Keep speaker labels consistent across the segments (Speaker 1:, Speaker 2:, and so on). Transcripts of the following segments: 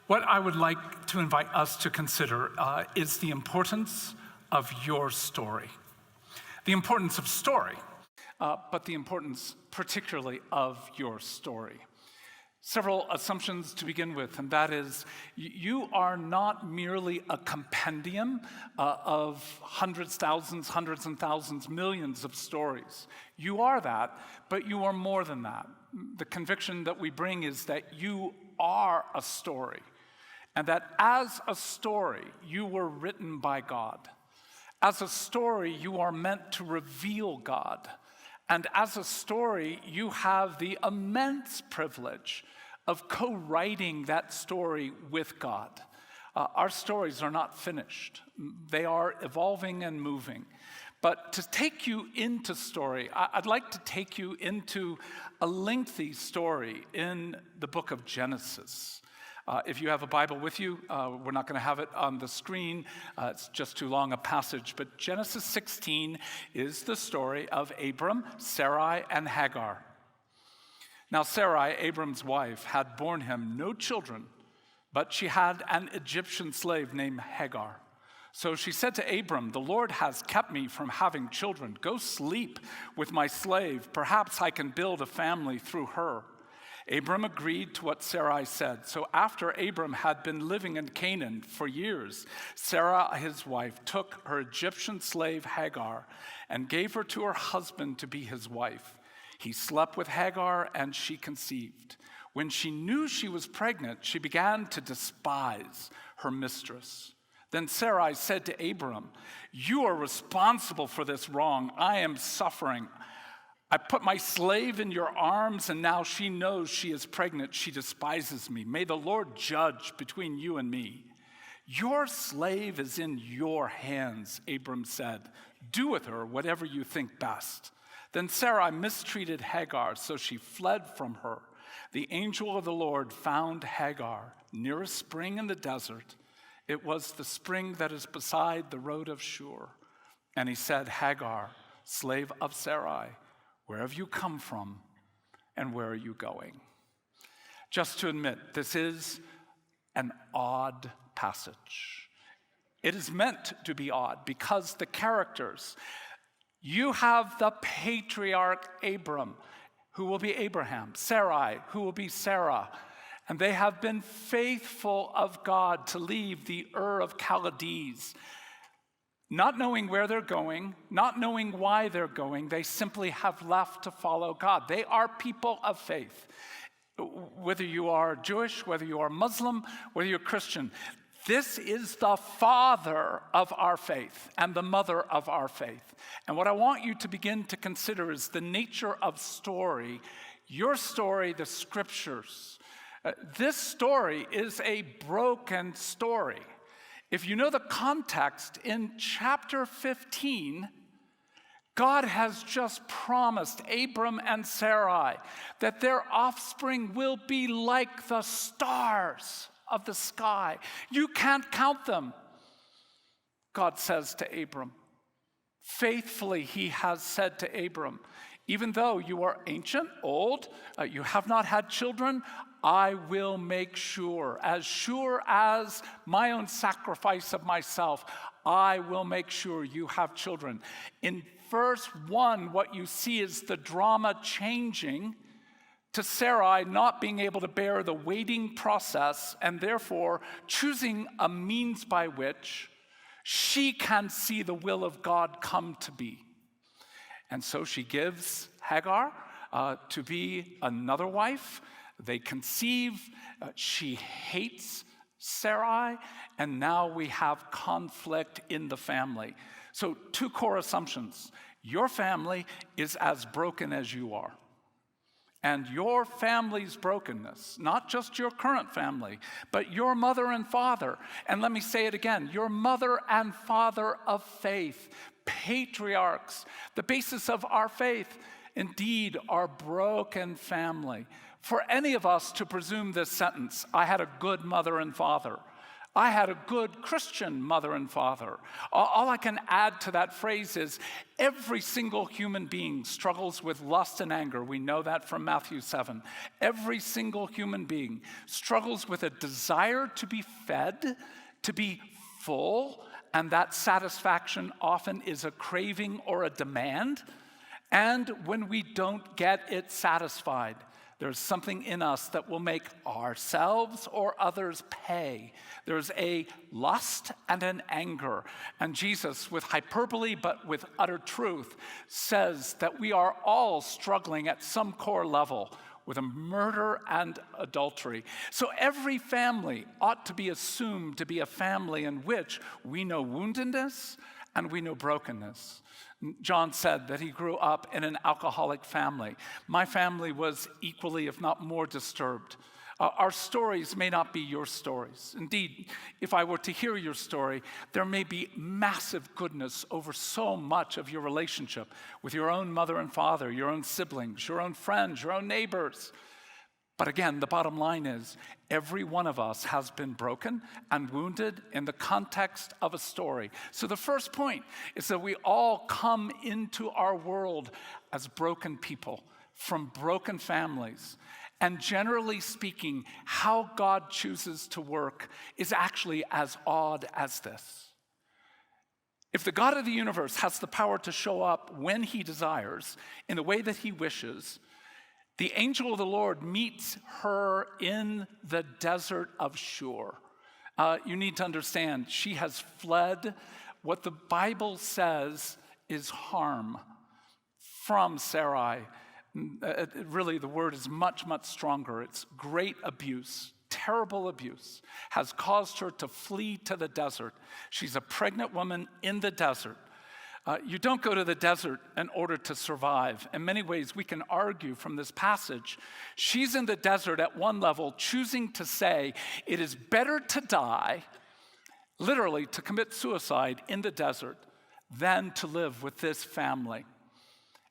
Speaker 1: What I would like to invite us to consider is the importance of your story. The importance of story, but the importance particularly of your story. Several assumptions to begin with, and that is, you are not merely a compendium of hundreds and thousands, millions of stories. You are that, but you are more than that. The conviction that we bring is that you are a story, and that as a story, you were written by God. As a story, you are meant to reveal God. And as a story, you have the immense privilege of co-writing that story with God. Our stories are not finished. They are evolving and moving. But to take you into story, I'd like to take you into a lengthy story in the book of Genesis. If you have a Bible with you, we're not going to have it on the screen. It's just too long a passage. But Genesis 16 is the story of Abram, Sarai, and Hagar. Now Sarai, Abram's wife, had borne him no children, but she had an Egyptian slave named Hagar. So she said to Abram, "The Lord has kept me from having children. Go sleep with my slave. Perhaps I can build a family through her." Abram agreed to what Sarai said. So after Abram had been living in Canaan for years, Sarah, his wife, took her Egyptian slave Hagar and gave her to her husband to be his wife. He slept with Hagar and she conceived. When she knew she was pregnant, she began to despise her mistress. Then Sarai said to Abram, "You are responsible for this wrong. I am suffering. I put my slave in your arms, and now she knows she is pregnant. She despises me. May the Lord judge between you and me." "Your slave is in your hands," Abram said. "Do with her whatever you think best." Then Sarai mistreated Hagar, so she fled from her. The angel of the Lord found Hagar near a spring in the desert. It was the spring that is beside the road of Shur. And he said, "Hagar, slave of Sarai, where have you come from, and where are you going?" Just to admit, this is an odd passage. It is meant to be odd because the characters, you have the patriarch Abram, who will be Abraham, Sarai, who will be Sarah, and they have been faithful of God to leave the Ur of Chaldees. Not knowing where they're going, not knowing why they're going, they simply have left to follow God. They are people of faith. Whether you are Jewish, whether you are Muslim, whether you're Christian, this is the father of our faith and the mother of our faith. And what I want you to begin to consider is the nature of story, your story, the scriptures. This story is a broken story. If you know the context, in chapter 15, God has just promised Abram and Sarai that their offspring will be like the stars of the sky. You can't count them, God says to Abram. Faithfully, he has said to Abram, "Even though you are ancient, old, you have not had children, I will make sure as my own sacrifice of myself, I will make sure you have children." In verse 1, what you see is the drama changing to Sarai not being able to bear the waiting process and therefore choosing a means by which she can see the will of God come to be. And so she gives Hagar to be another wife. They conceive. She hates Sarai, and now we have conflict in the family. So 2 core assumptions. Your family is as broken as you are. And your family's brokenness, not just your current family, but your mother and father, and let me say it again, your mother and father of faith, patriarchs, the basis of our faith, indeed, our broken family. For any of us to presume this sentence, "I had a good mother and father," I had a good Christian mother and father. All I can add to that phrase is every single human being struggles with lust and anger. We know that from Matthew 7. Every single human being struggles with a desire to be fed, to be full, and that satisfaction often is a craving or a demand. And when we don't get it satisfied, there's something in us that will make ourselves or others pay. There's a lust and an anger. And Jesus, with hyperbole but with utter truth, says that we are all struggling at some core level with a murder and adultery. So every family ought to be assumed to be a family in which we know woundedness and we know brokenness. John said that he grew up in an alcoholic family. My family was equally, if not more, disturbed. Our stories may not be your stories. Indeed, if I were to hear your story, there may be massive goodness over so much of your relationship with your own mother and father, your own siblings, your own friends, your own neighbors. But again, the bottom line is every one of us has been broken and wounded in the context of a story. So the first point is that we all come into our world as broken people from broken families. And generally speaking, how God chooses to work is actually as odd as this. If the God of the universe has the power to show up when he desires, in the way that he wishes, the angel of the Lord meets her in the desert of Shur. You need to understand, she has fled what the Bible says is harm from Sarai. Really, the word is much, much stronger. It's great abuse, terrible abuse, has caused her to flee to the desert. She's a pregnant woman in the desert. You don't go to the desert in order to survive. In many ways, we can argue from this passage. She's in the desert at one level, choosing to say, it is better to die, literally to commit suicide in the desert, than to live with this family.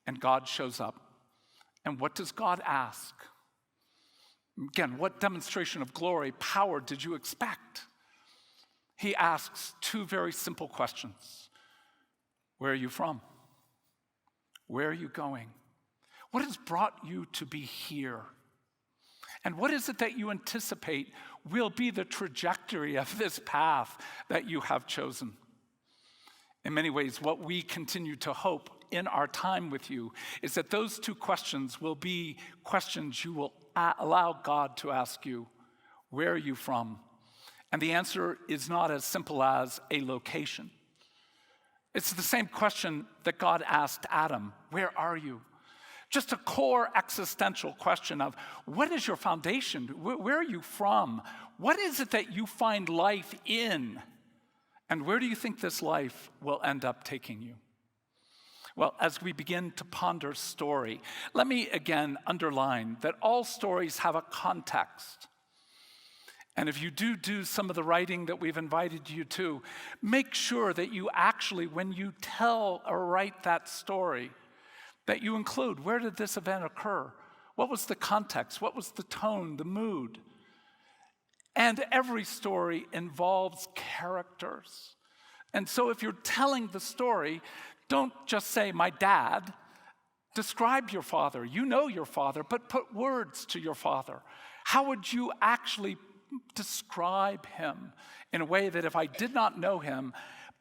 Speaker 1: And God shows up. And what does God ask? Again, what demonstration of glory, power did you expect? He asks two very simple questions. Where are you from? Where are you going? What has brought you to be here? And what is it that you anticipate will be the trajectory of this path that you have chosen? In many ways, what we continue to hope in our time with you is that those two questions will be questions you will allow God to ask you. Where are you from? And the answer is not as simple as a location. It's the same question that God asked Adam, where are you? Just a core existential question of what is your foundation? Where are you from? What is it that you find life in? And where do you think this life will end up taking you? Well, as we begin to ponder story, let me again underline that all stories have a context. And if you do some of the writing that we've invited you to, make sure that you actually, when you tell or write that story, that you include, where did this event occur? What was the context? What was the tone, the mood? And every story involves characters. And so if you're telling the story, don't just say, my dad. Describe your father. You know your father, but put words to your father. How would you actually describe him in a way that if I did not know him,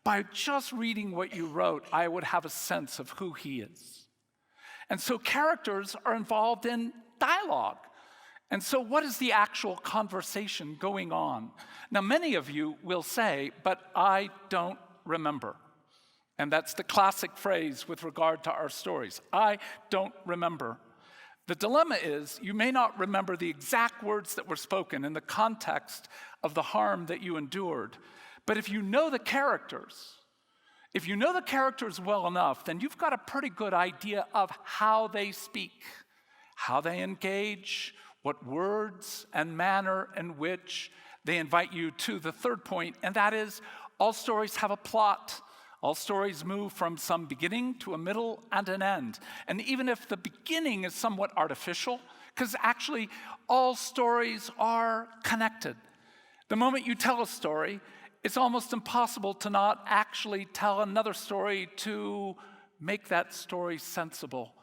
Speaker 1: by just reading what you wrote, I would have a sense of who he is. And so characters are involved in dialogue. And so what is the actual conversation going on? Now, many of you will say, but I don't remember. And that's the classic phrase with regard to our stories. I don't remember. The dilemma is you may not remember the exact words that were spoken in the context of the harm that you endured, but if you know the characters well enough, then you've got a pretty good idea of how they speak, how they engage, what words and manner in which they invite you to the third point, and that is all stories have a plot. All stories move from some beginning to a middle and an end. And even if the beginning is somewhat artificial, because actually all stories are connected. The moment you tell a story, it's almost impossible to not actually tell another story to make that story sensible.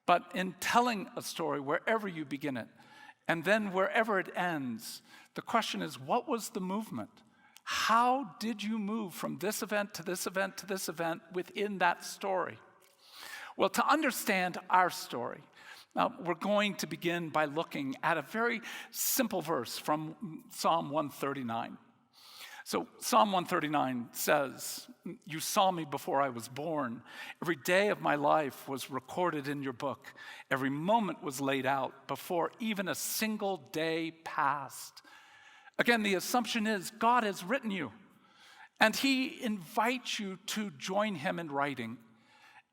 Speaker 1: But in telling a story, wherever you begin it, and then wherever it ends, the question is, what was the movement? How did you move from this event to this event to this event within that story? Well, to understand our story, we're going to begin by looking at a very simple verse from Psalm 139. So Psalm 139 says, "You saw me before I was born. Every day of my life was recorded in your book. Every moment was laid out before even a single day passed." Again, the assumption is God has written you, and he invites you to join him in writing.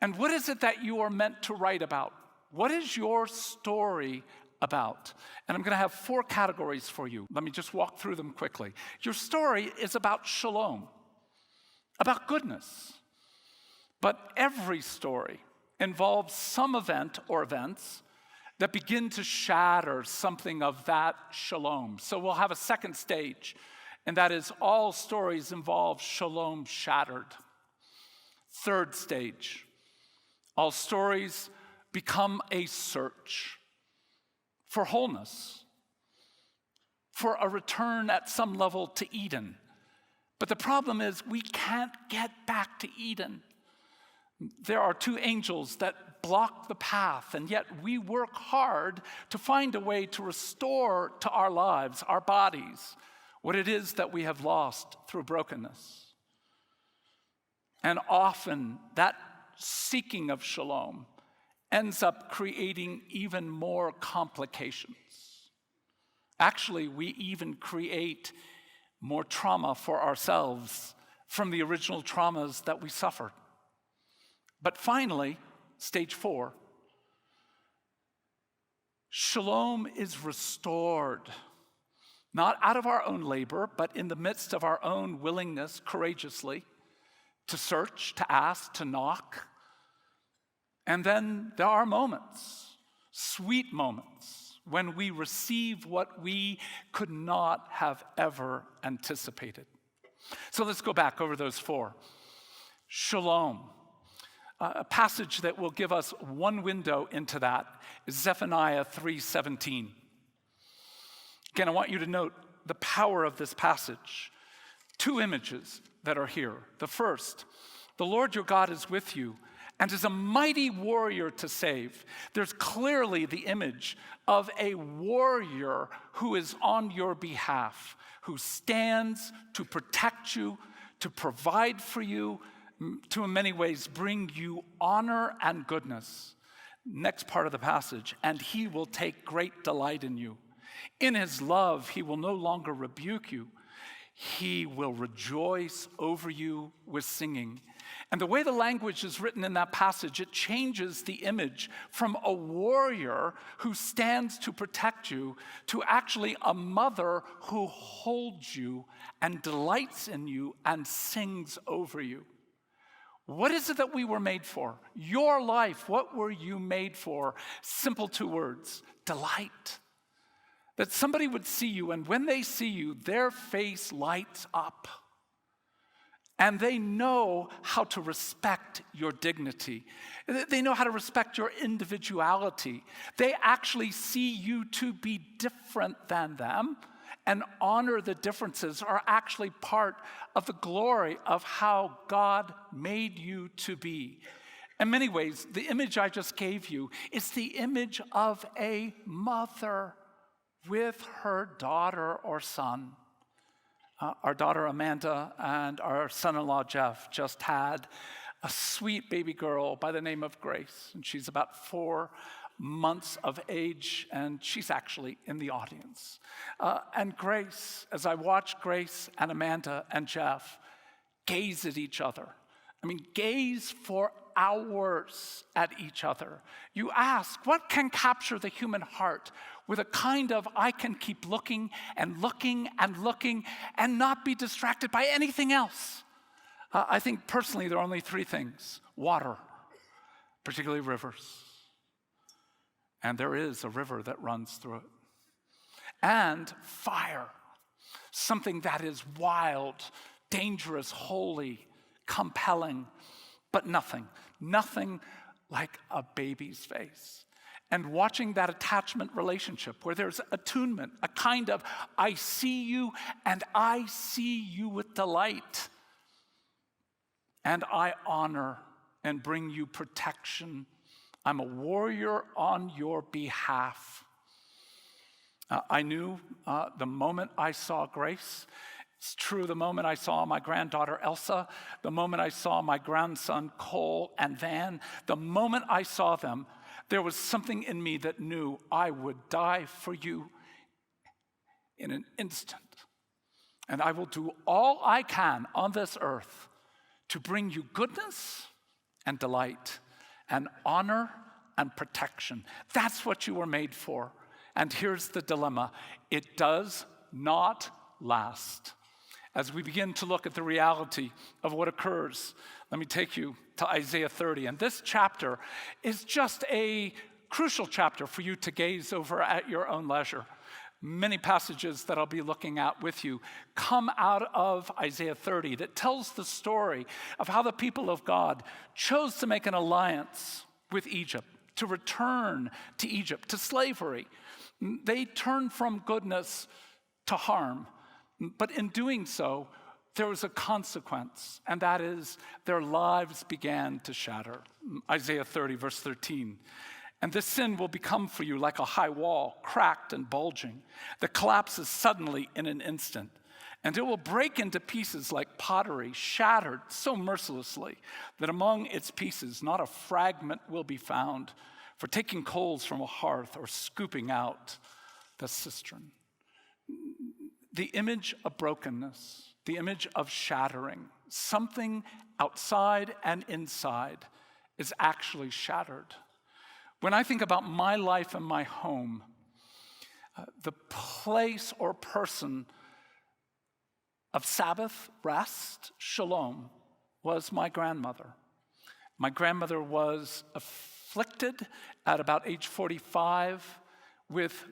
Speaker 1: And what is it that you are meant to write about? What is your story about? And I'm going to have 4 categories for you. Let me just walk through them quickly. Your story is about shalom, about goodness. But every story involves some event or events that begin to shatter something of that shalom. So we'll have a second stage, and that is all stories involve shalom shattered. Third stage, all stories become a search for wholeness, for a return at some level to Eden. But the problem is we can't get back to Eden. There are 2 angels that block the path, and yet we work hard to find a way to restore to our lives, our bodies, what it is that we have lost through brokenness. And often that seeking of shalom ends up creating even more complications. Actually, we even create more trauma for ourselves from the original traumas that we suffered. But finally, stage 4, shalom is restored, not out of our own labor, but in the midst of our own willingness, courageously, to search, to ask, to knock. And then there are moments, sweet moments, when we receive what we could not have ever anticipated. So let's go back over those 4. Shalom. A passage that will give us one window into that is Zephaniah 3:17. Again, I want you to note the power of this passage. 2 images that are here. The first, the Lord your God is with you and is a mighty warrior to save. There's clearly the image of a warrior who is on your behalf, who stands to protect you, to provide for you, to in many ways bring you honor and goodness. Next part of the passage, and he will take great delight in you. In his love, he will no longer rebuke you. He will rejoice over you with singing. And the way the language is written in that passage, it changes the image from a warrior who stands to protect you to actually a mother who holds you and delights in you and sings over you. What is it that we were made for? Your life, what were you made for? Simple 2 words, delight. That somebody would see you, and when they see you, their face lights up. And they know how to respect your dignity. They know how to respect your individuality. They actually see you to be different than them and honor the differences are actually part of the glory of how God made you to be. In many ways, the image I just gave you is the image of a mother with her daughter or son. Our daughter Amanda and our son-in-law Jeff just had a sweet baby girl by the name of Grace, and she's about 4 months of age, and she's actually in the audience. And Grace, as I watch Grace and Amanda and Jeff gaze at each other, gaze for hours at each other. You ask, what can capture the human heart with a kind of, I can keep looking and looking and looking and not be distracted by anything else? I think personally there are only 3 things. Water, particularly rivers. And there is a river that runs through it. And fire. something that is wild, dangerous, holy, compelling, but nothing like a baby's face. And watching that attachment relationship where there's attunement, a kind of, I see you and I see you with delight. And I honor and bring you protection. I'm a warrior on your behalf. I knew the moment I saw Grace. It's true the moment I saw my granddaughter Elsa, the moment I saw my grandson Cole and Van, the moment I saw them, there was something in me that knew I would die for you in an instant. And I will do all I can on this earth to bring you goodness and delight and honor and protection. That's what you were made for. And here's the dilemma. It does not last. As we begin to look at the reality of what occurs, let me take you to Isaiah 30. And this chapter is just a crucial chapter for you to gaze over at your own leisure. Many passages that I'll be looking at with you come out of Isaiah 30 that tells the story of how the people of God chose to make an alliance with Egypt, to return to Egypt, to slavery. They turned from goodness to harm. But in doing so, there was a consequence, and that is their lives began to shatter. Isaiah 30, verse 13. And this sin will become for you like a high wall, cracked and bulging, that collapses suddenly in an instant. And it will break into pieces like pottery, shattered so mercilessly that among its pieces not a fragment will be found for taking coals from a hearth or scooping out the cistern. The image of brokenness, the image of shattering, something outside and inside is actually shattered. When I think about my life and my home, the place or person of Sabbath, rest, shalom, was my grandmother. My grandmother was afflicted at about age 45 with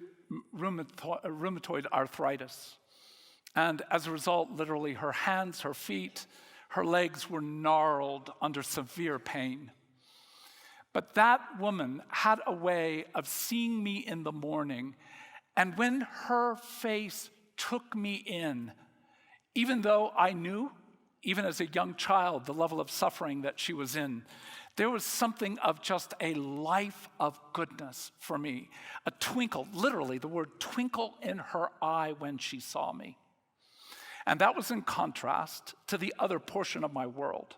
Speaker 1: rheumatoid arthritis. And as a result, literally her hands, her feet, her legs were gnarled under severe pain. But that woman had a way of seeing me in the morning, and when her face took me in, even though I knew, even as a young child, the level of suffering that she was in, there was something of just a life of goodness for me. A twinkle, literally the word twinkle in her eye when she saw me. And that was in contrast to the other portion of my world.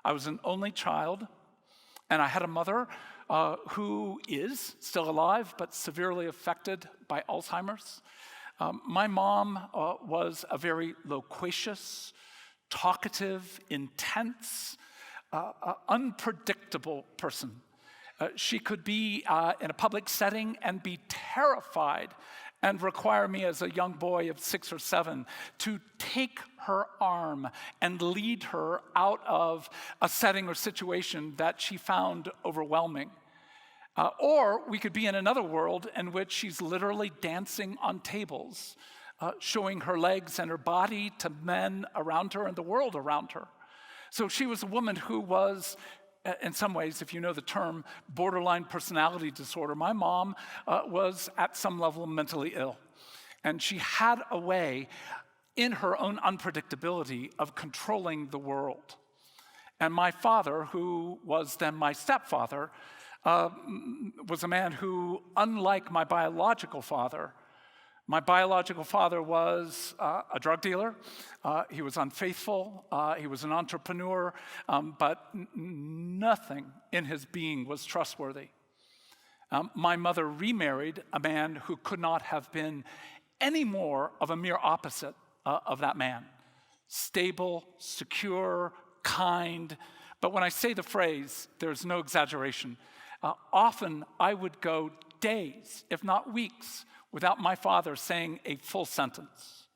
Speaker 1: I was an only child, and I had a mother who is still alive, but severely affected by Alzheimer's. My mom was a very loquacious, talkative, intense, unpredictable person. She could be in a public setting and be terrified and require me as a young boy of 6 or 7 to take her arm and lead her out of a setting or situation that she found overwhelming. Or we could be in another world in which she's literally dancing on tables, showing her legs and her body to men around her and the world around her. So she was a woman who was, in some ways, if you know the term, borderline personality disorder. My mom was at some level mentally ill. And she had a way, in her own unpredictability, of controlling the world. And my father, who was then my stepfather, was a man who, unlike my biological father was a drug dealer. He was unfaithful. He was an entrepreneur, but nothing in his being was trustworthy. My mother remarried a man who could not have been any more of a mere opposite of that man. Stable, secure, kind. But when I say the phrase, there's no exaggeration. Often I would go days, if not weeks, without my father saying a full sentence.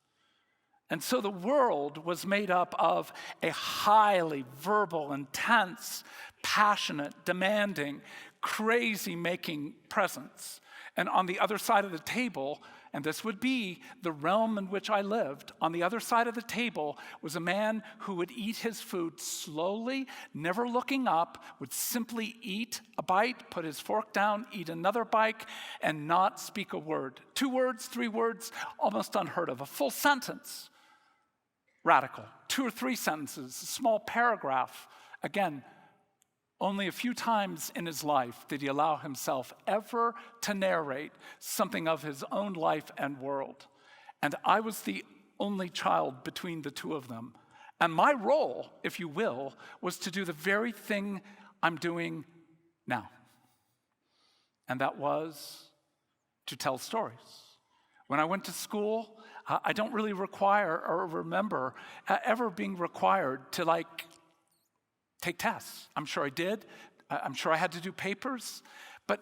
Speaker 1: And so the world was made up of a highly verbal, intense, passionate, demanding, crazy-making presence. And on the other side of the table, and this would be the realm in which I lived, on the other side of the table was a man who would eat his food slowly, never looking up, would simply eat a bite, put his fork down, eat another bite, and not speak a word. 2 words, 3 words, almost unheard of. A full sentence, radical. 2 or 3 sentences, a small paragraph. Again, only a few times in his life did he allow himself ever to narrate something of his own life and world. And I was the only child between the 2 of them. And my role, if you will, was to do the very thing I'm doing now. And that was to tell stories. When I went to school, I don't really require or remember ever being required to take tests. I'm sure I did. I'm sure I had to do papers, but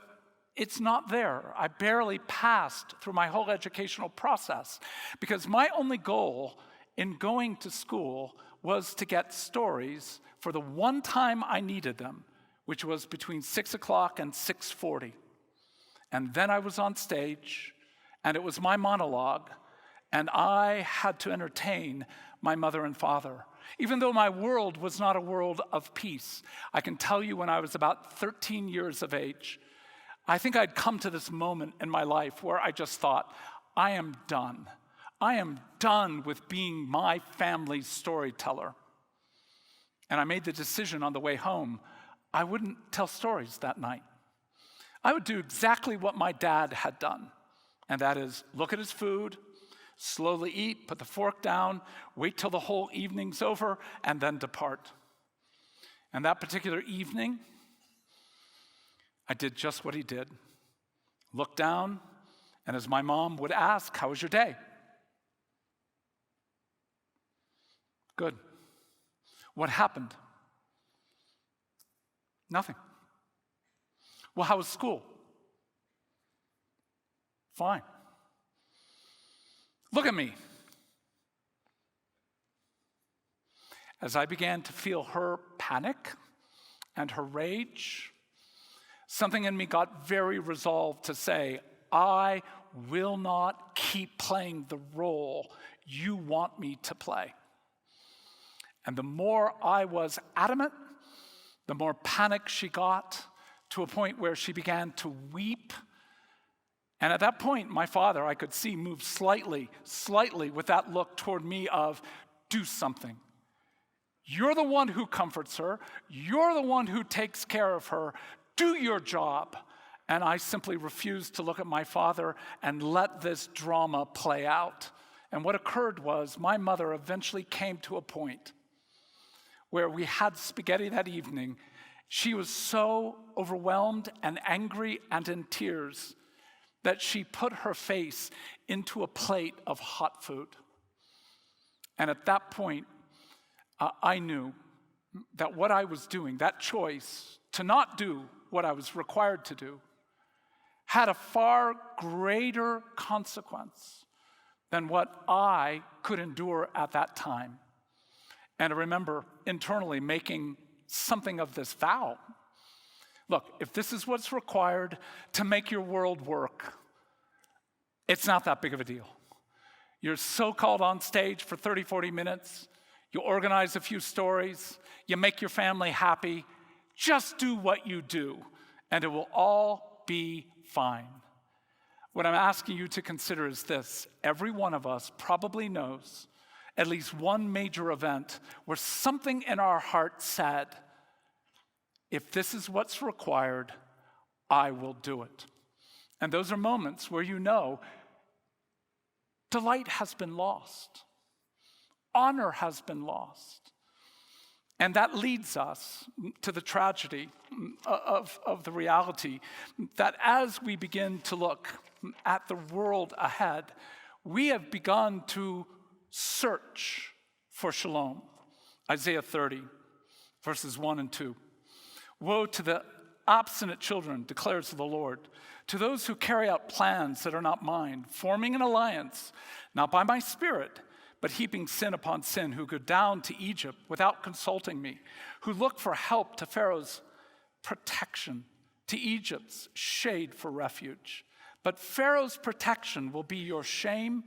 Speaker 1: it's not there. I barely passed through my whole educational process because my only goal in going to school was to get stories for the one time I needed them, which was between 6 o'clock and 6:40. And then I was on stage, and it was my monologue, and I had to entertain my mother and father. Even though my world was not a world of peace, I can tell you when I was about 13 years of age, I think I'd come to this moment in my life where I just thought, I am done. I am done with being my family's storyteller. And I made the decision on the way home, I wouldn't tell stories that night. I would do exactly what my dad had done, and that is look at his food, slowly eat, put the fork down, wait till the whole evening's over, and then depart. And that particular evening, I did just what he did. Looked down, and as my mom would ask, how was your day? Good. What happened? Nothing. Well, how was school? Fine. Look at me. As I began to feel her panic and her rage, something in me got very resolved to say, I will not keep playing the role you want me to play. And the more I was adamant, the more panic she got, to a point where she began to weep. And at that point, my father, I could see, moved slightly with that look toward me of, do something. You're the one who comforts her. You're the one who takes care of her. Do your job. And I simply refused to look at my father and let this drama play out. And what occurred was my mother eventually came to a point where we had spaghetti that evening. She was so overwhelmed and angry and in tears that she put her face into a plate of hot food. And at that point, I knew that what I was doing, that choice to not do what I was required to do, had a far greater consequence than what I could endure at that time. And I remember internally making something of this vow. Look, if this is what's required to make your world work, it's not that big of a deal. You're so-called on stage for 30, 40 minutes. You organize a few stories. You make your family happy. Just do what you do, and it will all be fine. What I'm asking you to consider is this. Every one of us probably knows at least one major event where something in our heart said, if this is what's required, I will do it. And those are moments where you know delight has been lost. Honor has been lost. And that leads us to the tragedy of the reality that as we begin to look at the world ahead, we have begun to search for shalom. Isaiah 30, verses 1 and 2. Woe to the obstinate children, declares the Lord, to those who carry out plans that are not mine, forming an alliance, not by my spirit, but heaping sin upon sin, who go down to Egypt without consulting me, who look for help to Pharaoh's protection, to Egypt's shade for refuge. But Pharaoh's protection will be your shame.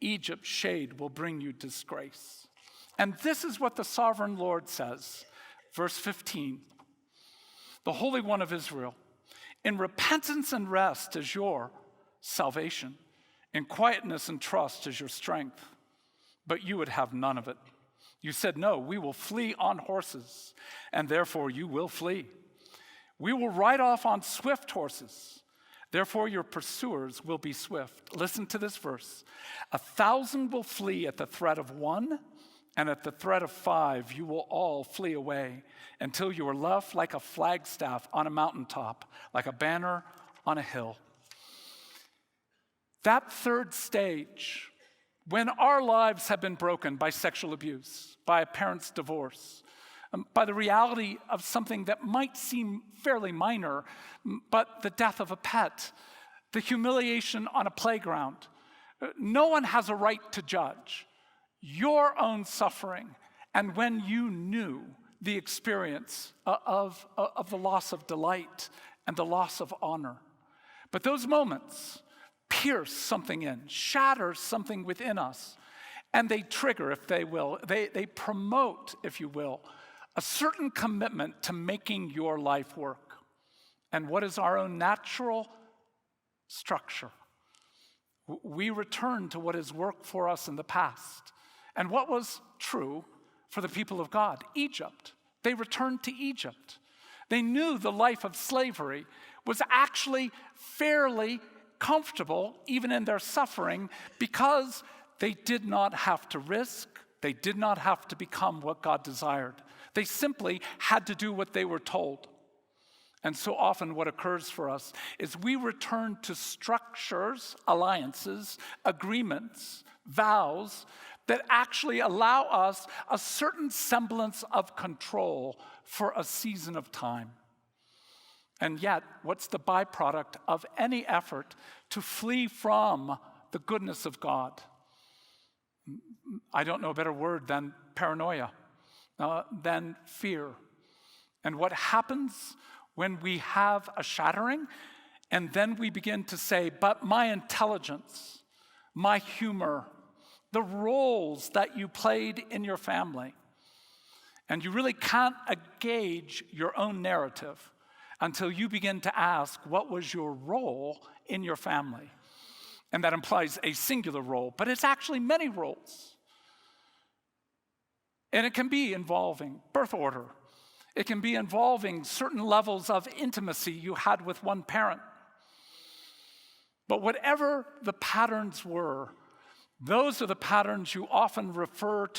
Speaker 1: Egypt's shade will bring you disgrace. And this is what the sovereign Lord says. Verse 15, the Holy One of Israel, in repentance and rest is your salvation. In quietness and trust is your strength. But you would have none of it. You said, no, we will flee on horses, and therefore you will flee. We will ride off on swift horses. Therefore, your pursuers will be swift. Listen to this verse. 1,000 will flee at the threat of one, and at the threat of 5, you will all flee away until you are left like a flagstaff on a mountaintop, like a banner on a hill. That third stage, when our lives have been broken by sexual abuse, by a parent's divorce, by the reality of something that might seem fairly minor, but the death of a pet, the humiliation on a playground. No one has a right to judge your own suffering, and when you knew the experience of the loss of delight and the loss of honor. But those moments pierce something in, shatter something within us, and they trigger, if they will, they promote, if you will, a certain commitment to making your life work. And what is our own natural structure? We return to what has worked for us in the past. And what was true for the people of God? Egypt. They returned to Egypt. They knew the life of slavery was actually fairly comfortable, even in their suffering, because they did not have to risk. They did not have to become what God desired. They simply had to do what they were told. And so often what occurs for us is we return to structures, alliances, agreements, vows that actually allow us a certain semblance of control for a season of time. And yet, what's the byproduct of any effort to flee from the goodness of God? I don't know a better word than paranoia. Than fear. And what happens when we have a shattering and then we begin to say, but my intelligence, my humor, the roles that you played in your family, and you really can't gauge your own narrative until you begin to ask, what was your role in your family? And that implies a singular role, but it's actually many roles. And it can be involving birth order. It can be involving certain levels of intimacy you had with one parent. But whatever the patterns were, those are the patterns you often return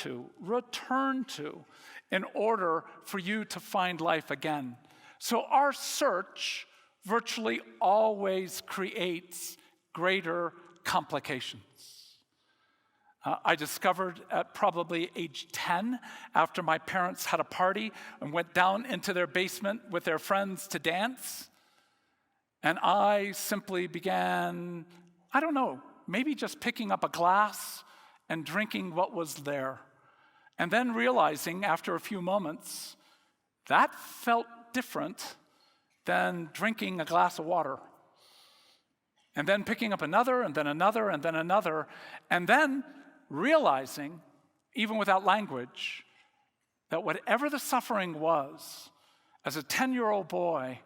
Speaker 1: to, in order for you to find life again. So our search virtually always creates greater complications. I discovered at probably age 10, after my parents had a party and went down into their basement with their friends to dance. And I simply began, I don't know, maybe just picking up a glass and drinking what was there. And then realizing after a few moments, that felt different than drinking a glass of water. And then picking up another, and then another, and then another, and then realizing, even without language, that whatever the suffering was, as a 10-year-old boy,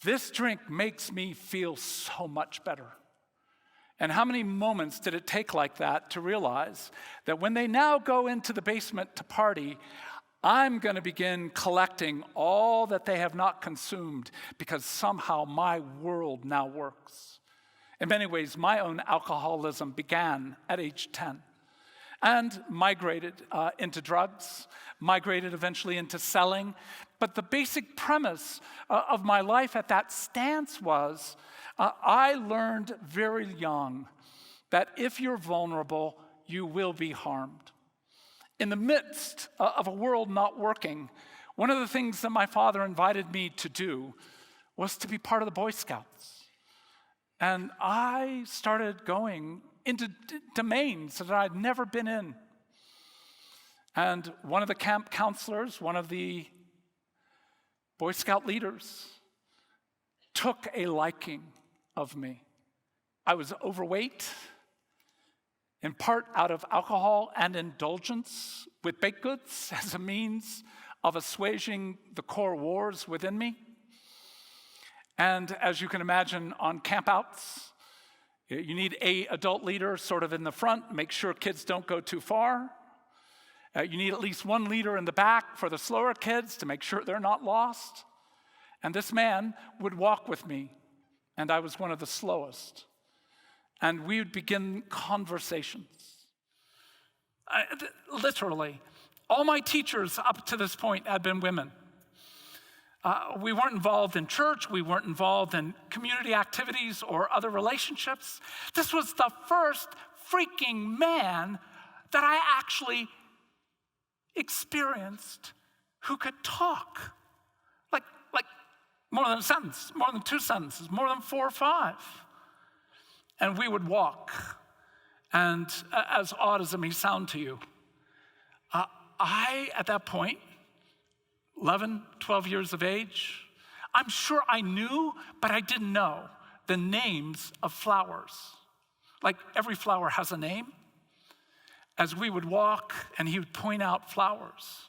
Speaker 1: this drink makes me feel so much better. And how many moments did it take like that to realize that when they now go into the basement to party, I'm going to begin collecting all that they have not consumed because somehow my world now works. In many ways, my own alcoholism began at age 10 and migrated into drugs, migrated eventually into selling. But the basic premise of my life at that stance was I learned very young that if you're vulnerable, you will be harmed. In the midst of a world not working, one of the things that my father invited me to do was to be part of the Boy Scouts. And I started going into domains that I'd never been in. And one of the camp counselors, one of the Boy Scout leaders, took a liking of me. I was overweight, in part out of alcohol and indulgence with baked goods as a means of assuaging the core wars within me. And as you can imagine, on campouts, you need an adult leader sort of in the front, make sure kids don't go too far. You need at least one leader in the back for the slower kids to make sure they're not lost. And this man would walk with me, and I was one of the slowest. And we would begin conversations. Literally, all my teachers up to this point had been women. We weren't involved in church. We weren't involved in community activities or other relationships. This was the first freaking man that I actually experienced who could talk. Like more than a sentence, more than two sentences, more than 4 or 5. And we would walk. And as odd as it may sound to you, I, at that point, 11, 12 years of age, I'm sure I knew, but I didn't know the names of flowers. Like every flower has a name. As we would walk, and he would point out flowers.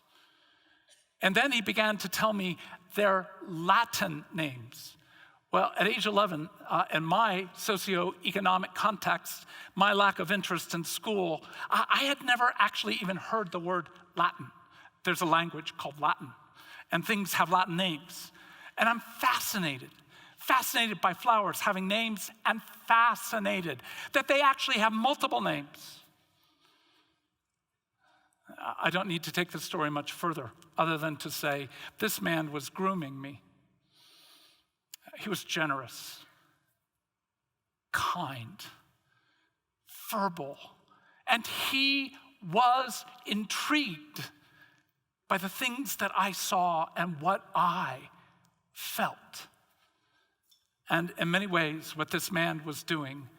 Speaker 1: And then he began to tell me their Latin names. Well, at age 11, in my socioeconomic context, my lack of interest in school, I had never actually even heard the word Latin. There's a language called Latin, and things have Latin names. And I'm fascinated by flowers having names, and fascinated that they actually have multiple names. I don't need to take the story much further, other than to say this man was grooming me. He was generous, kind, verbal, and he was intrigued by the things that I saw and what I felt. And in many ways, what this man was doing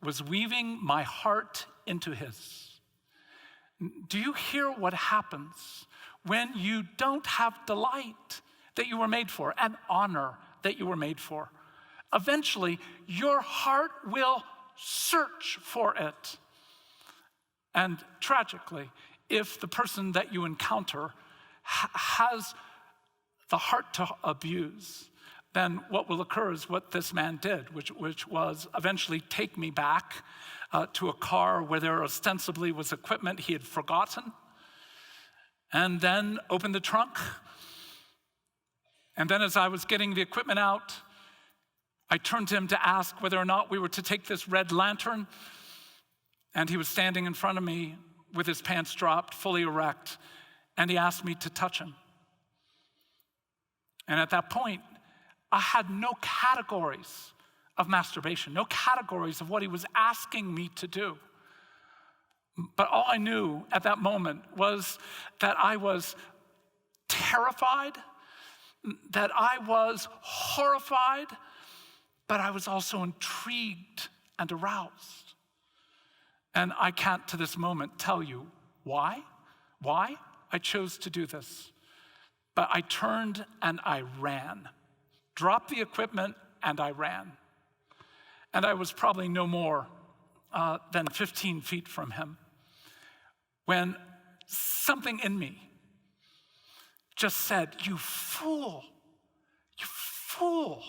Speaker 1: was weaving my heart into his. Do you hear what happens when you don't have delight that you were made for and honor that you were made for? Eventually, your heart will search for it. And tragically, if the person that you encounter has the heart to abuse, then what will occur is what this man did, which was eventually take me back to a car where there ostensibly was equipment he had forgotten, and then opened the trunk. And then as I was getting the equipment out, I turned to him to ask whether or not we were to take this red lantern, and he was standing in front of me with his pants dropped, fully erect, and he asked me to touch him. And at that point, I had no categories of masturbation, no categories of what he was asking me to do. But all I knew at that moment was that I was terrified, that I was horrified, but I was also intrigued and aroused. And I can't to this moment tell you why I chose to do this. But I turned and I ran, dropped the equipment and I ran. And I was probably no more than 15 feet from him when something in me just said, "You fool, you fool."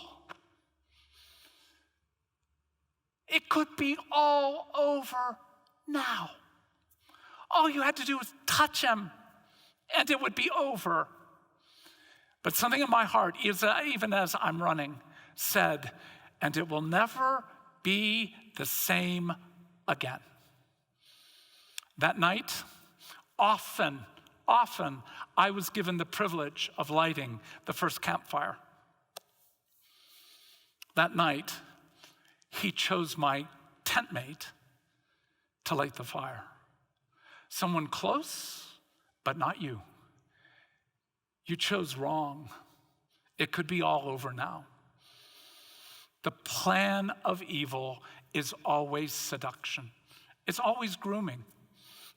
Speaker 1: It could be all over now. All you had to do was touch him and it would be over. But something in my heart, even as I'm running, said, and it will never be the same again. That night, often, I was given the privilege of lighting the first campfire. That night, he chose my tent mate to light the fire. Someone close, but not you. You chose wrong. It could be all over now. The plan of evil is always seduction. It's always grooming.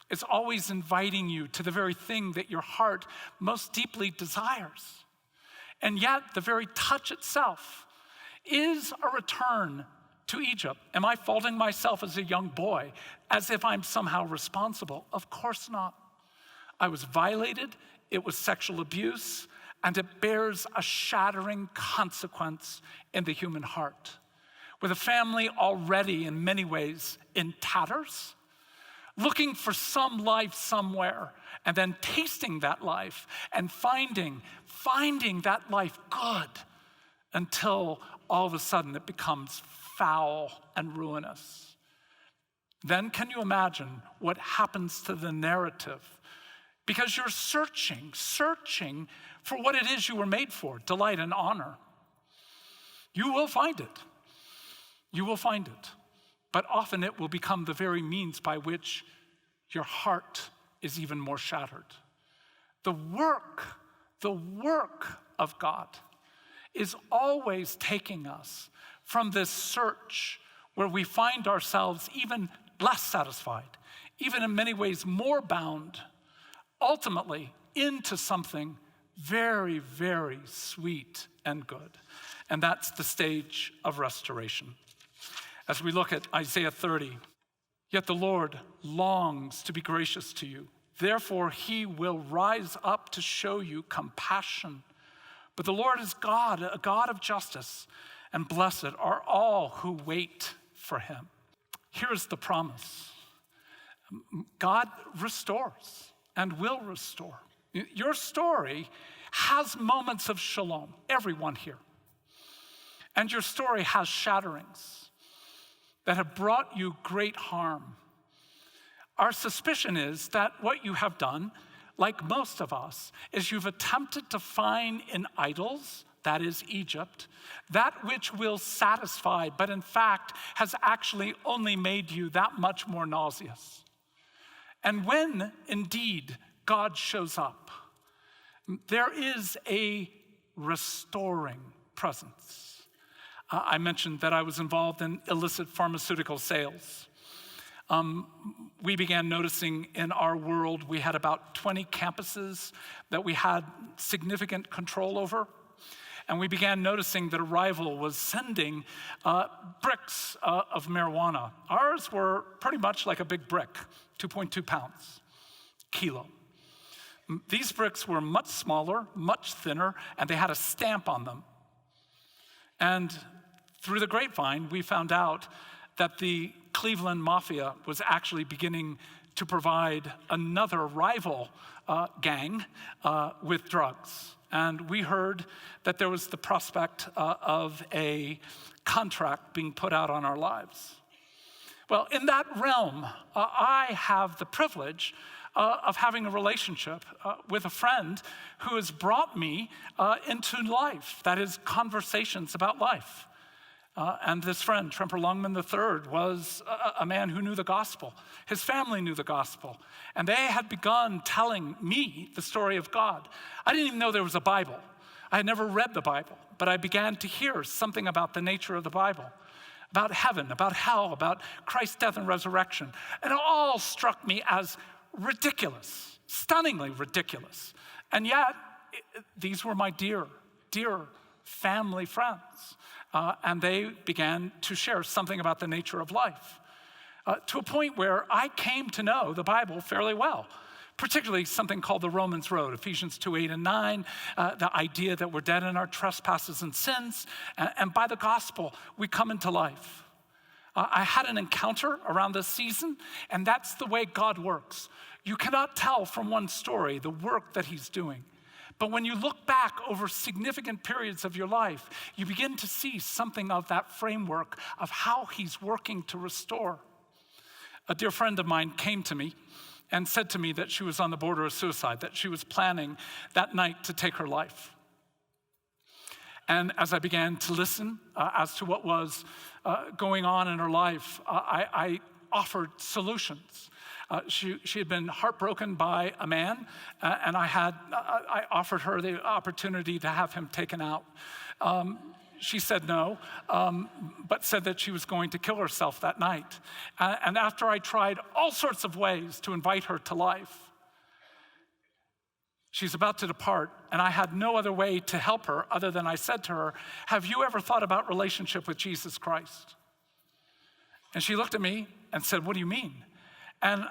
Speaker 1: It's always inviting you to the very thing that your heart most deeply desires. And yet, the very touch itself is a return to Egypt. Am I faulting myself as a young boy as if I'm somehow responsible? Of course not. I was violated, it was sexual abuse, and it bears a shattering consequence in the human heart. With a family already in many ways in tatters, looking for some life somewhere, and then tasting that life and finding that life good until all of a sudden it becomes foul and ruinous. Then can you imagine what happens to the narrative? Because you're searching for what it is you were made for, delight and honor. You will find it. You will find it. But often it will become the very means by which your heart is even more shattered. The work of God is always taking us from this search where we find ourselves even less satisfied, even in many ways more bound, ultimately into something very, very sweet and good. And that's the stage of restoration. As we look at Isaiah 30, yet the Lord longs to be gracious to you. Therefore, he will rise up to show you compassion. But the Lord is God, a God of justice, and blessed are all who wait for him. Here's the promise. God restores and will restore. Your story has moments of shalom, everyone here. And your story has shatterings that have brought you great harm. Our suspicion is that what you have done, like most of us, is you've attempted to find in idols, that is Egypt, that which will satisfy, but in fact has actually only made you that much more nauseous. And when indeed God shows up, there is a restoring presence. I mentioned that I was involved in illicit pharmaceutical sales. We began noticing in our world, we had about 20 campuses that we had significant control over. And we began noticing that a rival was sending bricks of marijuana. Ours were pretty much like a big brick, 2.2 pounds, kilo. These bricks were much smaller, much thinner, and they had a stamp on them. And through the grapevine, we found out that the Cleveland Mafia was actually beginning to provide another rival gang with drugs. And we heard that there was the prospect of a contract being put out on our lives. Well, in that realm, I have the privilege of having a relationship with a friend who has brought me into life, that is, conversations about life. And this friend, Tremper Longman III, was a man who knew the gospel. His family knew the gospel. And they had begun telling me the story of God. I didn't even know there was a Bible. I had never read the Bible, but I began to hear something about the nature of the Bible, about heaven, about hell, about Christ's death and resurrection. And it all struck me as ridiculous, stunningly ridiculous. And yet, these were my dear, dear family friends. And they began to share something about the nature of life, to a point where I came to know the Bible fairly well, particularly something called the Romans Road, Ephesians 2:8 and 9, the idea that we're dead in our trespasses and sins, and by the gospel, we come into life. I had an encounter around this season, and that's the way God works. You cannot tell from one story the work that he's doing. But when you look back over significant periods of your life, you begin to see something of that framework of how he's working to restore. A dear friend of mine came to me and said to me that she was on the border of suicide, that she was planning that night to take her life. And as I began to listen as to what was going on in her life, I offered solutions. She had been heartbroken by a man, and I offered her the opportunity to have him taken out. She said no, but said that she was going to kill herself that night. And after I tried all sorts of ways to invite her to life, She's about to depart, and I had no other way to help her other than I said to her, have you ever thought about relationship with Jesus Christ? And she looked at me and said, what do you mean? And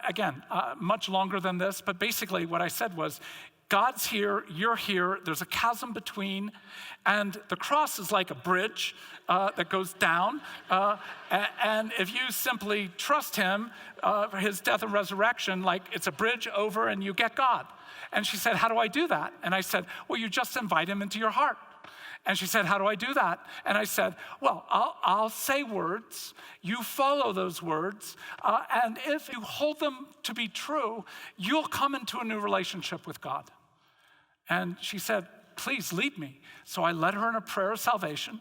Speaker 1: again, much longer than this, but basically what I said was, God's here, you're here, there's a chasm between, and the cross is like a bridge that goes down, and if you simply trust him, his death and resurrection, like it's a bridge over and you get God. And she said, how do I do that? And I said, well, you just invite him into your heart. And she said, how do I do that? And I said, well, I'll say words, you follow those words, and if you hold them to be true, you'll come into a new relationship with God. And she said, please lead me. So I led her in a prayer of salvation,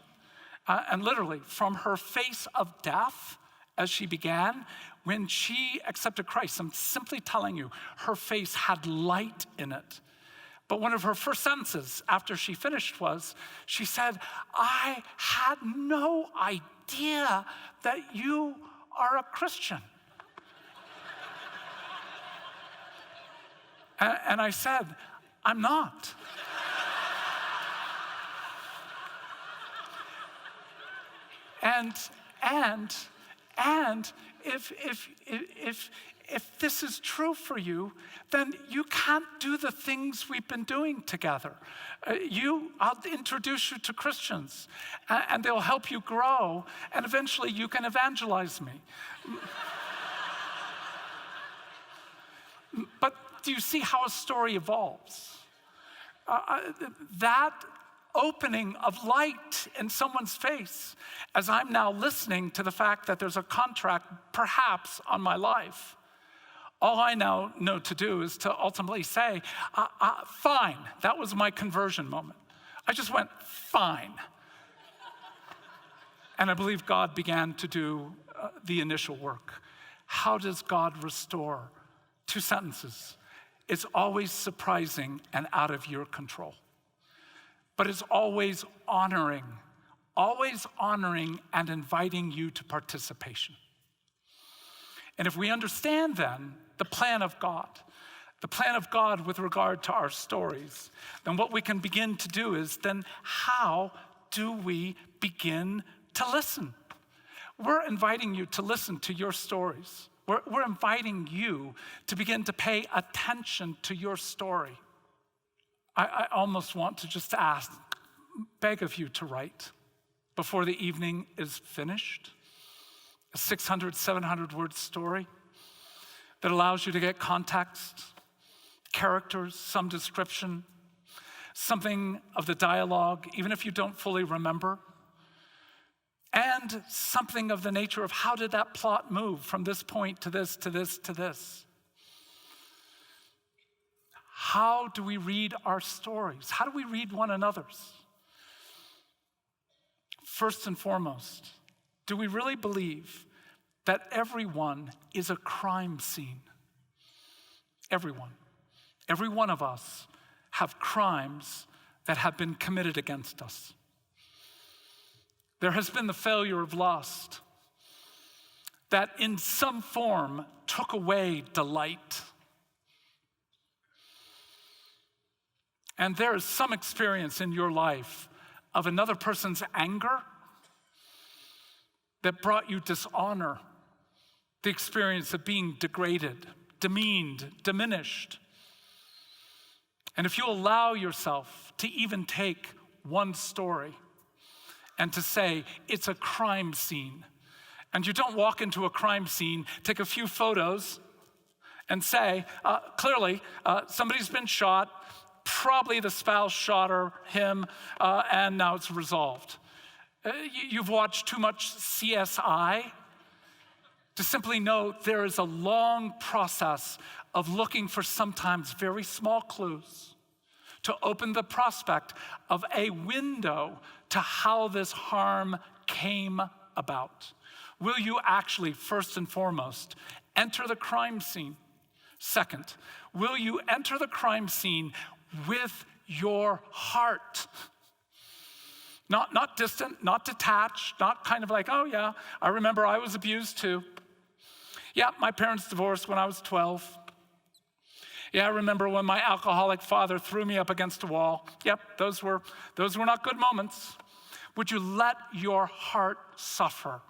Speaker 1: and literally from her face of death, as she began, when she accepted Christ, I'm simply telling you, her face had light in it. But one of her first sentences after she finished was, she said, I had no idea that you are a Christian. And I said, I'm not. And if this is true for you, then you can't do the things we've been doing together. I'll introduce you to Christians, and they'll help you grow, and eventually you can evangelize me. But do you see how a story evolves? That opening of light in someone's face as I'm now listening to the fact that there's a contract perhaps on my life. All I now know to do is to ultimately say, fine, that was my conversion moment. I just went, fine. And I believe God began to do the initial work. How does God restore? 2 sentences. It's always surprising and out of your control. But it's always honoring and inviting you to participation. And if we understand then the plan of God with regard to our stories, then what we can begin to do is then how do we begin to listen? We're inviting you to listen to your stories. We're inviting you to begin to pay attention to your story. I almost want to just beg of you to write before the evening is finished, a 600, 700-word story that allows you to get context, characters, some description, something of the dialogue, even if you don't fully remember, and something of the nature of how did that plot move from this point to this, to this, to this. How do we read our stories? How do we read one another's? First and foremost, do we really believe that everyone is a crime scene? Everyone. Every one of us have crimes that have been committed against us. There has been the failure of lust that in some form took away delight. And there is some experience in your life of another person's anger that brought you dishonor, the experience of being degraded, demeaned, diminished. And if you allow yourself to even take one story and to say it's a crime scene, and you don't walk into a crime scene, take a few photos and say, clearly somebody's been shot, probably the spouse shot her, him, and now it's resolved. You've watched too much CSI to simply know there is a long process of looking for sometimes very small clues to open the prospect of a window to how this harm came about. Will you actually, first and foremost, enter the crime scene? Second, will you enter the crime scene with your heart? Not distant, not detached, not kind of like, oh yeah, I remember I was abused too. Yeah, my parents divorced when I was 12. Yeah, I remember when my alcoholic father threw me up against a wall. Yep, those were not good moments. Would you let your heart suffer?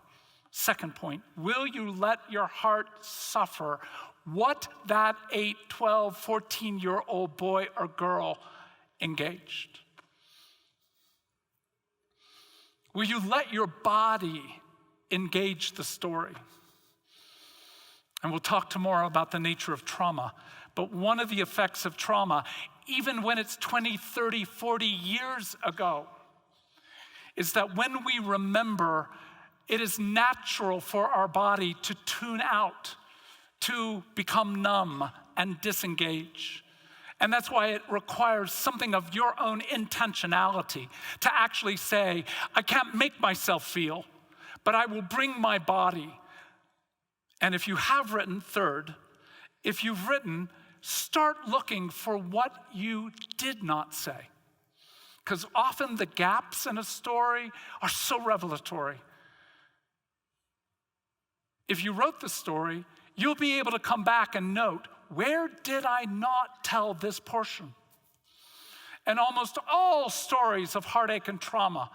Speaker 1: Second point, will you let your heart suffer what that 8, 12, 14-year-old boy or girl engaged? Will you let your body engage the story? And we'll talk tomorrow about the nature of trauma. But one of the effects of trauma, even when it's 20, 30, 40 years ago, is that when we remember, it is natural for our body to tune out, to become numb and disengage. And that's why it requires something of your own intentionality to actually say, I can't make myself feel, but I will bring my body. And if you have written, third, if you've written, start looking for what you did not say. Because often the gaps in a story are so revelatory. If you wrote the story, you'll be able to come back and note, where did I not tell this portion? And almost all stories of heartache and trauma,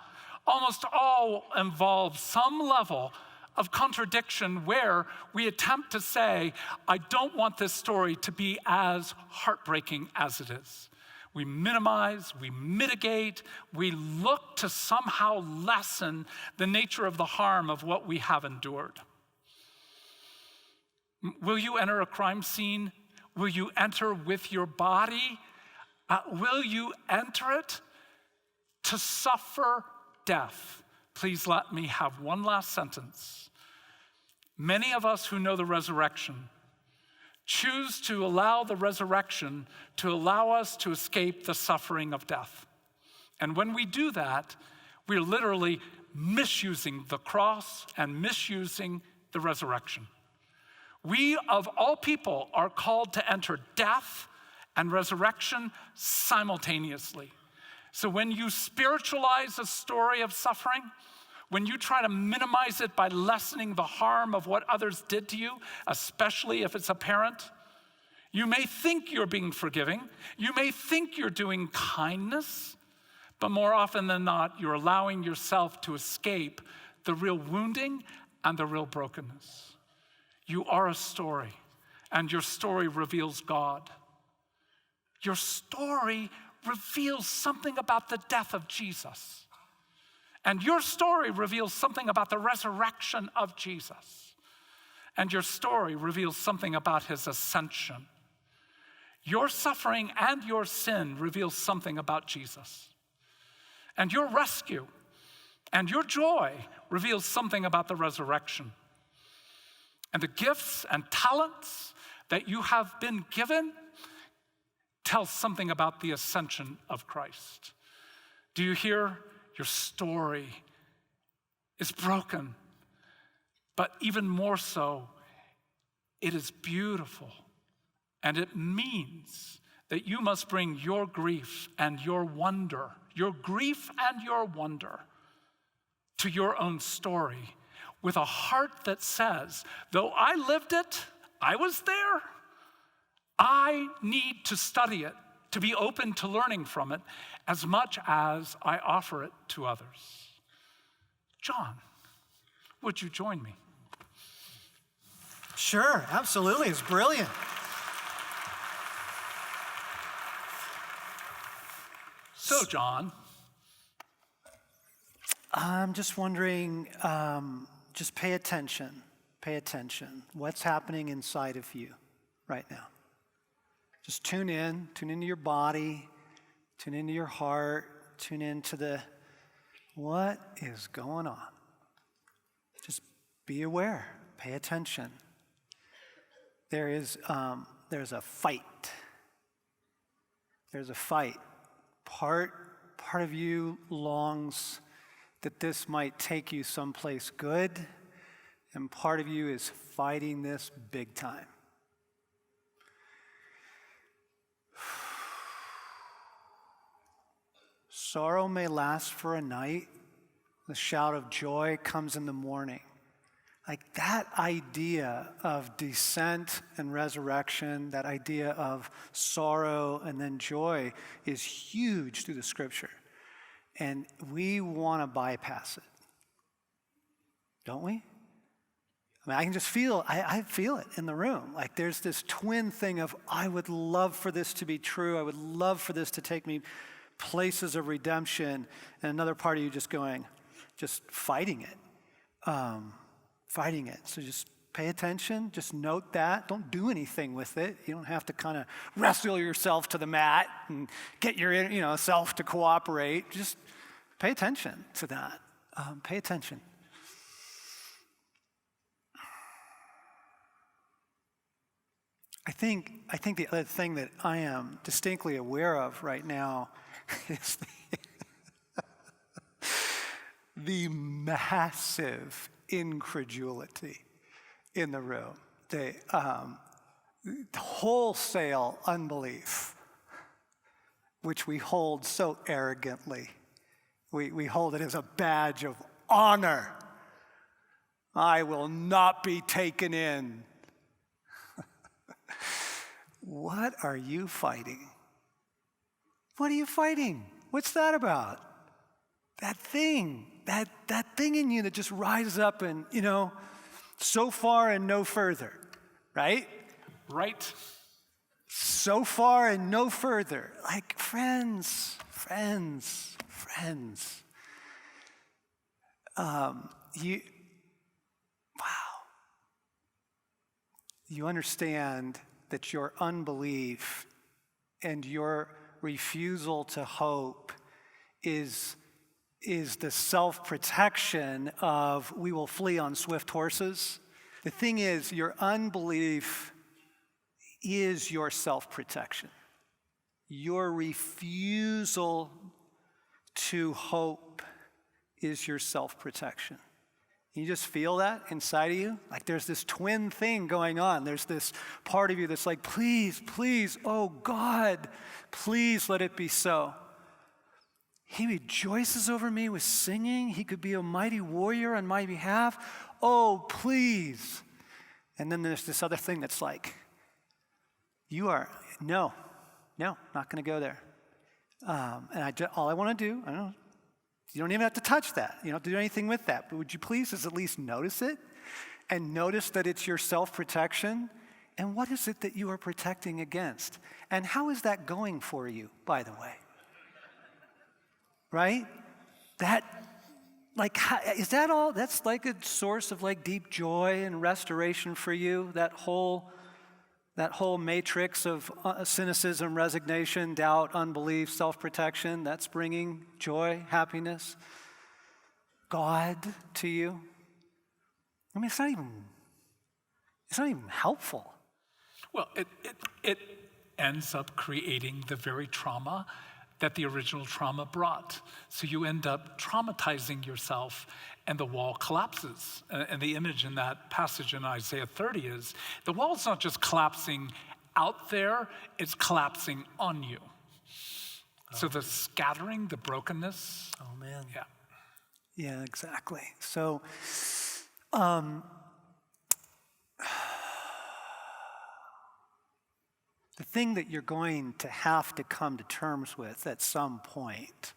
Speaker 1: almost all involve some level of contradiction where we attempt to say, I don't want this story to be as heartbreaking as it is. We minimize, we mitigate, we look to somehow lessen the nature of the harm of what we have endured. Will you enter a crime scene? Will you enter with your body? Will you enter it to suffer death? Please let me have one last sentence. Many of us who know the resurrection choose to allow the resurrection to allow us to escape the suffering of death. And when we do that, we're literally misusing the cross and misusing the resurrection. We, of all people, are called to enter death and resurrection simultaneously. So when you spiritualize a story of suffering, when you try to minimize it by lessening the harm of what others did to you, especially if it's a parent, you may think you're being forgiving, you may think you're doing kindness, but more often than not, you're allowing yourself to escape the real wounding and the real brokenness. You are a story, and your story reveals God. Your story reveals something about the death of Jesus. And your story reveals something about the resurrection of Jesus. And your story reveals something about his ascension. Your suffering and your sin reveals something about Jesus. And your rescue and your joy reveals something about the resurrection. And the gifts and talents that you have been given tell something about the ascension of Christ. Do you hear? Your story is broken, but even more so, it is beautiful. And it means that you must bring your grief and your wonder, your grief and your wonder, to your own story with a heart that says, though I lived it, I was there, I need to study it, to be open to learning from it as much as I offer it to others. John, would you join me?
Speaker 2: Sure, absolutely. It's brilliant.
Speaker 1: So, John,
Speaker 2: I'm just wondering, just pay attention. Pay attention. What's happening inside of you right now? Just tune into your body, tune into your heart, tune into what is going on. Just be aware, pay attention. There's a fight. There's a fight. Part of you longs that this might take you someplace good, and part of you is fighting this big time. Sorrow may last for a night. The shout of joy comes in the morning. Like that idea of descent and resurrection, that idea of sorrow and then joy is huge through the scripture. And we want to bypass it. Don't we? I mean, I can just feel, I feel it in the room. Like there's this twin thing of, I would love for this to be true. I would love for this to take me places of redemption. And another part of you just going, just fighting it. Fighting it. So just pay attention. Just note that. Don't do anything with it. You don't have to kind of wrestle yourself to the mat and get your self to cooperate. Just pay attention to that. Pay attention. I think the other thing that I am distinctly aware of right now is the massive incredulity in the room, the wholesale unbelief, which we hold so arrogantly. We hold it as a badge of honor. I will not be taken in. What are you fighting? What are you fighting? What's that about? That thing in you that just rises up and, so far and no further, right?
Speaker 1: Right. So
Speaker 2: far and no further. Like friends. You understand that your unbelief and your refusal to hope is the self-protection of we will flee on swift horses. The thing is, your unbelief is your self-protection. Your refusal to hope is your self-protection. You just feel that inside of you? Like there's this twin thing going on. There's this part of you that's like, please, oh God, please let it be so. He rejoices over me with singing. He could be a mighty warrior on my behalf. Oh, please. And then there's this other thing that's like, no, not going to go there. All I want to do, you don't even have to touch that. You don't have to do anything with that. But would you please just at least notice it and notice that it's your self-protection? And what is it that you are protecting against? And how is that going for you, by the way? Right? Is that all? That's like a source of like deep joy and restoration for you? That whole matrix of cynicism, resignation, doubt, unbelief, self-protection, that's bringing joy, happiness, God to you. I mean, it's not even helpful.
Speaker 1: Well, it ends up creating the very trauma that the original trauma brought. So you end up traumatizing yourself and the wall collapses. And the image in that passage in Isaiah 30 is, the wall's not just collapsing out there, it's collapsing on you. So the scattering, the brokenness.
Speaker 2: Oh man.
Speaker 1: Yeah.
Speaker 2: Yeah, exactly. So, the thing that you're going to have to come to terms with at some point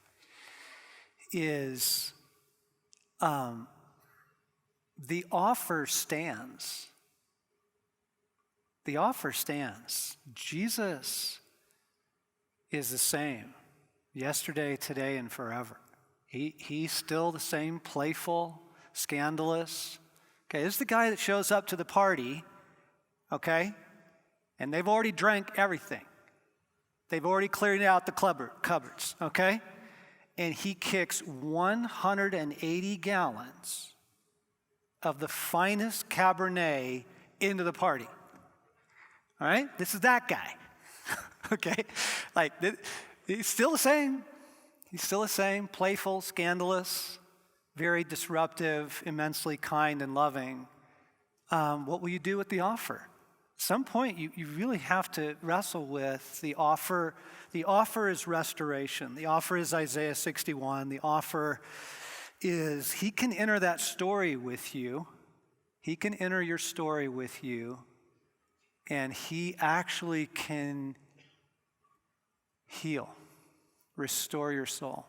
Speaker 2: is the offer stands. The offer stands. Jesus is the same yesterday, today, and forever. He's still the same playful, scandalous. Okay, this is the guy that shows up to the party, okay? And they've already drank everything. They've already cleared out the cupboards, okay? And he kicks 180 gallons of the finest Cabernet into the party. All right? This is that guy, okay? He's still the same. He's still the same, playful, scandalous, very disruptive, immensely kind and loving. What will you do with the offer? At some point, you really have to wrestle with the offer. The offer is restoration. The offer is Isaiah 61. The offer is he can enter that story with you He can enter your story with you, and he actually can heal, restore your soul.